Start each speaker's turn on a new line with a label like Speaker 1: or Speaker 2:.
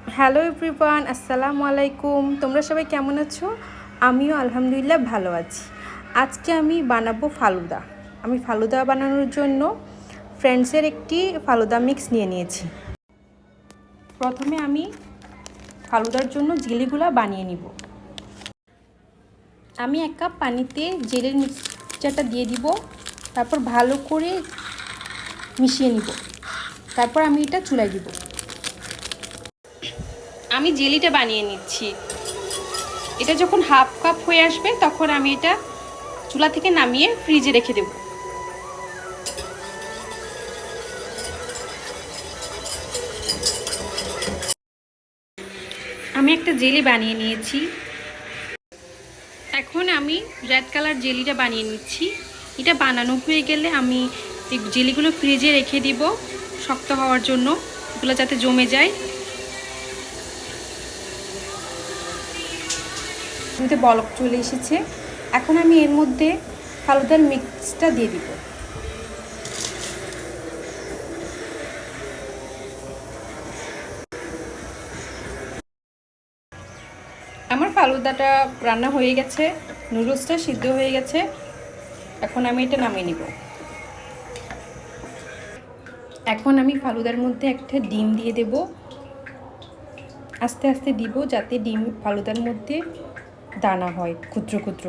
Speaker 1: Hello everyone, আসসালামু আলাইকুম। তোমরা সবাই কেমন আছো? আমিও আলহামদুলিল্লাহ ভালো আছি। আজকে আমি বানাবো ফালুদা। আমি ফালুদা বানানোর জন্য ফ্রেন্ডসের একটি ফালুদা মিক্স নিয়ে নিয়েছি। প্রথমে আমি ফালুদার জন্য জেলিগুলো বানিয়ে নিব। আমি 1 কাপ পানিতে জেলের মিক্সচারটা দিয়ে দিব, তারপর ভালো করে মিশিয়ে নিব। তারপর আমি এটা চুলায় দিব। আমি জেলিটা বানিয়ে নিচ্ছি। এটা যখন হাফ কাপ হয়ে আসবে তখন আমি এটা চুলা থেকে নামিয়ে ফ্রিজে রেখে দেব। আমি একটা জেলি বানিয়ে নিয়েছি। এখন আমি রেড কালার জেলিটা বানিয়ে নিচ্ছি। এটা বানানো হয়ে গেলে আমি এই জেলিগুলো ফ্রিজে রেখে দিব শক্ত হওয়ার জন্য, এগুলো যাতে জমে যায়। এতে বলক চলে এসেছে। এখন আমি এর মধ্যে ফালুদার মিক্সটা দিয়ে দিব। আমার ফালুদাটা রান্না হয়ে গেছে, নুডলসটা সিদ্ধ হয়ে গেছে। এখন আমি এটা নামিয়ে নিব। এখন আমি ফালুদার মধ্যে একটা ডিম দিয়ে দেব। আস্তে আস্তে দিব যাতে ডিম ফালুদার মধ্যে দানা হয় ক্ষুদ্র ক্ষুদ্র।